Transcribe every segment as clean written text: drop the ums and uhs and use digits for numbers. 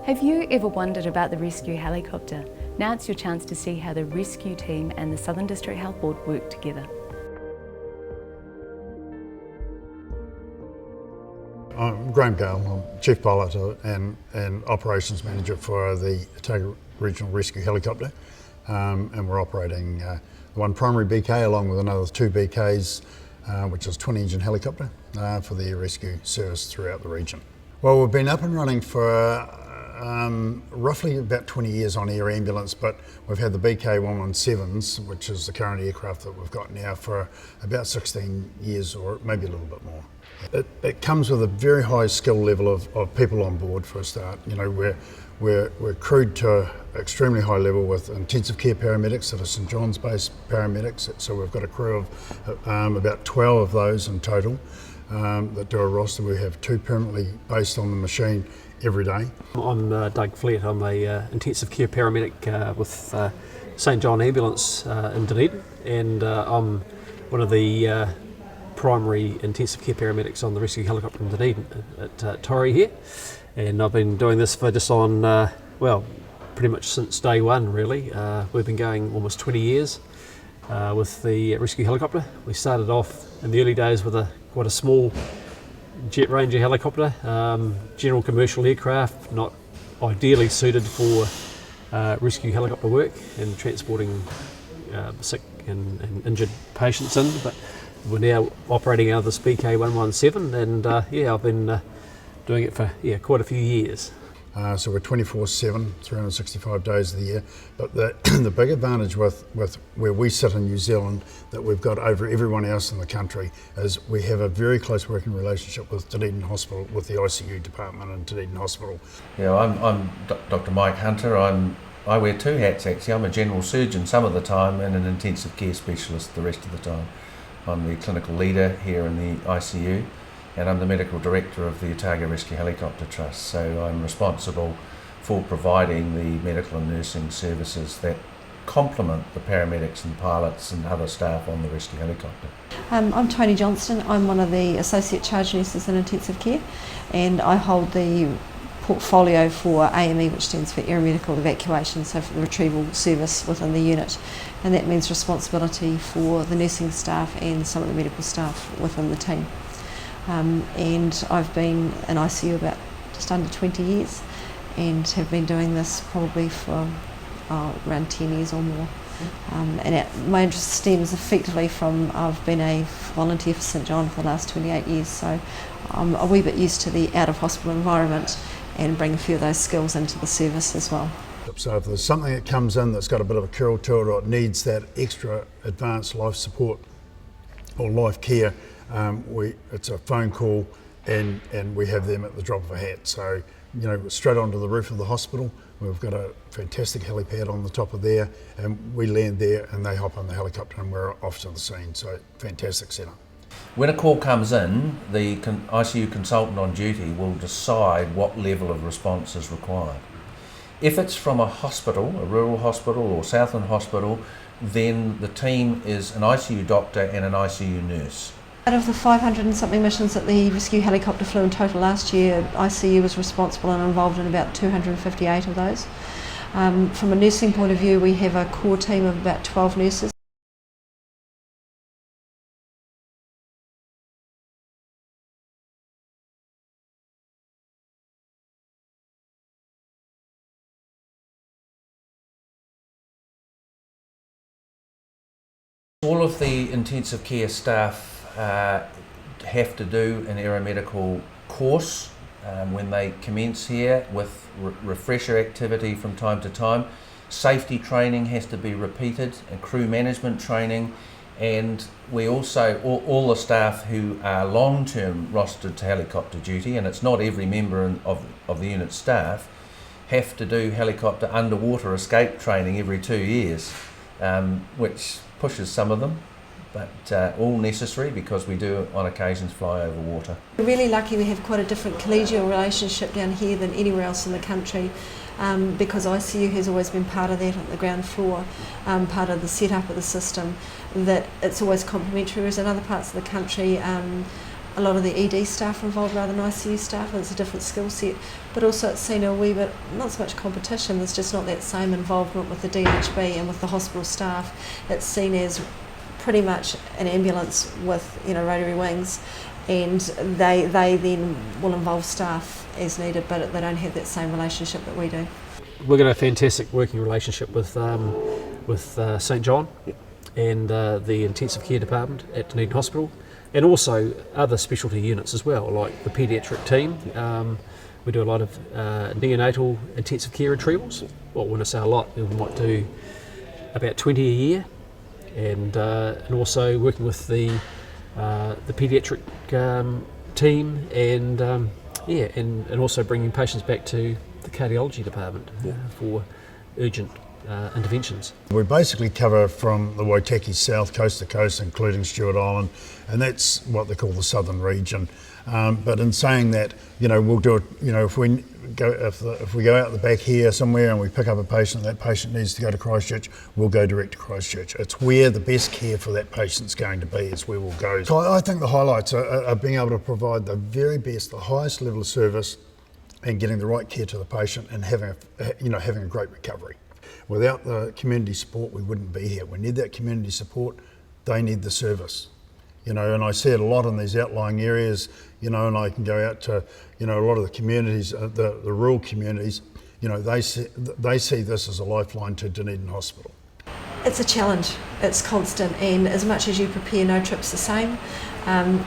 Have you ever wondered about the rescue helicopter? Now it's your chance to see how the rescue team and the Southern District Health Board work together. I'm Graham Gale, I'm Chief Pilot and Operations Manager for the Otago Regional Rescue Helicopter, and we're operating one primary BK along with another two BKs, which is twin engine helicopter for the air rescue service throughout the region. Well, we've been up and running for roughly about 20 years on air ambulance, but we've had the BK 117s, which is the current aircraft that we've got now, for about 16 years or maybe a little bit more. It comes with a very high skill level of people on board for a start. You know, we're crewed to an extremely high level with intensive care paramedics that are St John's based paramedics, so we've got a crew of about 12 of those in total that do a roster. We have two permanently based on the machine every day. I'm Doug Flett. I'm a intensive care paramedic with St John Ambulance in Dunedin, and I'm one of the primary intensive care paramedics on the rescue helicopter in Dunedin at Torrey here. And I've been doing this for just on, well, pretty much since day one really. We've been going almost 20 years with the rescue helicopter. We started off in the early days with quite a small Jet Ranger helicopter, general commercial aircraft, not ideally suited for rescue helicopter work and transporting sick and injured patients in, but we're now operating out of this BK 117, and yeah, I've been doing it for quite a few years. So we're 24/7, 365 days of the year. But the big advantage with where we sit in New Zealand that we've got over everyone else in the country is we have a very close working relationship with Dunedin Hospital, with the ICU department in Dunedin Hospital. Yeah, I'm Dr. Mike Hunter. I wear two hats actually. I'm a general surgeon some of the time and an intensive care specialist the rest of the time. I'm the clinical leader here in the ICU, and I'm the medical director of the Otago Rescue Helicopter Trust. So I'm responsible for providing the medical and nursing services that complement the paramedics and pilots and other staff on the rescue helicopter. I'm Tony Johnston. I'm one of the associate charge nurses in intensive care, and I hold the portfolio for AME, which stands for aeromedical evacuation, so for the retrieval service within the unit, and that means responsibility for the nursing staff and some of the medical staff within the team. And I've been in ICU about just under 20 years and have been doing this probably for around 10 years or more. My interest stems effectively from I've been a volunteer for St John for the last 28 years, so I'm a wee bit used to the out of hospital environment and bring a few of those skills into the service as well. So if there's something that comes in that's got a bit of a curl to it or it needs that extra advanced life support or life care, it's a phone call and we have them at the drop of a hat. So, you know, straight onto the roof of the hospital, we've got a fantastic helipad on the top of there, and we land there and they hop on the helicopter and we're off to the scene. So fantastic setup. When a call comes in, the ICU consultant on duty will decide what level of response is required. If it's from a hospital, a rural hospital or Southern hospital, then the team is an ICU doctor and an ICU nurse. Out of the 500 and something missions that the rescue helicopter flew in total last year, ICU was responsible and involved in about 258 of those. From a nursing point of view, we have a core team of about 12 nurses. All of the intensive care staff have to do an aeromedical course when they commence here, with refresher activity from time to time. Safety training has to be repeated, and crew management training, and we also, all the staff who are long-term rostered to helicopter duty, and it's not every member of the unit staff, have to do helicopter underwater escape training every 2 years, which pushes some of them, but all necessary because we do on occasions fly over water. We're really lucky we have quite a different collegial relationship down here than anywhere else in the country, because ICU has always been part of that on the ground floor, part of the setup of the system, that it's always complementary, whereas in other parts of the country a lot of the ED staff are involved rather than ICU staff, and it's a different skill set. But also it's seen a wee bit, not so much competition, there's just not that same involvement with the DHB and with the hospital staff. It's seen as pretty much an ambulance with, you know, rotary wings, and they then will involve staff as needed, but they don't have that same relationship that we do. We've got a fantastic working relationship with St John and the intensive care department at Dunedin Hospital, and also other specialty units as well, like the paediatric team. We do a lot of neonatal intensive care retrievals. Well, when I say a lot, we might do about 20 a year, and also working with the paediatric team, and also bringing patients back to the cardiology department for urgent interventions. We basically cover from the Waitaki south coast to coast, including Stewart Island, and that's what they call the southern region. But in saying that, you know, we'll do it. You know, if we go out the back here somewhere and we pick up a patient, that patient needs to go to Christchurch, we'll go direct to Christchurch. It's where the best care for that patient's going to be. It's where we'll go. So I think the highlights are being able to provide the very best, the highest level of service, and getting the right care to the patient, and having a great recovery. Without the community support, we wouldn't be here. We need that community support. They need the service, you know. And I see it a lot in these outlying areas, you know. And I can go out to, you know, a lot of the communities, the rural communities. You know, they see this as a lifeline to Dunedin Hospital. It's a challenge. It's constant, and as much as you prepare, no trip's the same. And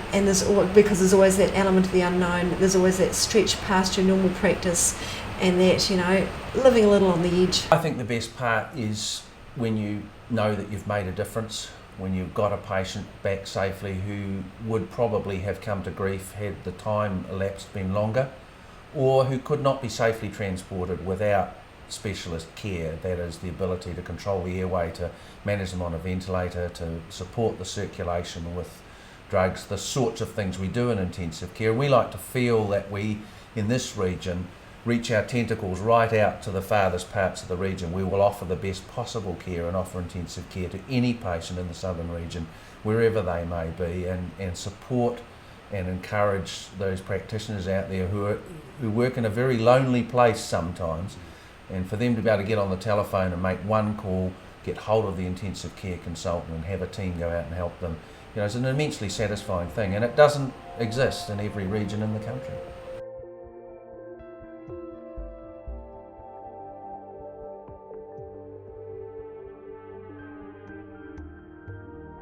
because there's always that element of the unknown. There's always that stretch past your normal practice, and that, you know, living a little on the edge. I think the best part is when you know that you've made a difference, when you've got a patient back safely who would probably have come to grief had the time elapsed been longer, or who could not be safely transported without specialist care. That is, the ability to control the airway, to manage them on a ventilator, to support the circulation with drugs, the sorts of things we do in intensive care. We like to feel that we, in this region, reach our tentacles right out to the farthest parts of the region. We will offer the best possible care and offer intensive care to any patient in the southern region, wherever they may be, and support and encourage those practitioners out there who work in a very lonely place sometimes, and for them to be able to get on the telephone and make one call, get hold of the intensive care consultant and have a team go out and help them. You know, it's an immensely satisfying thing, and it doesn't exist in every region in the country.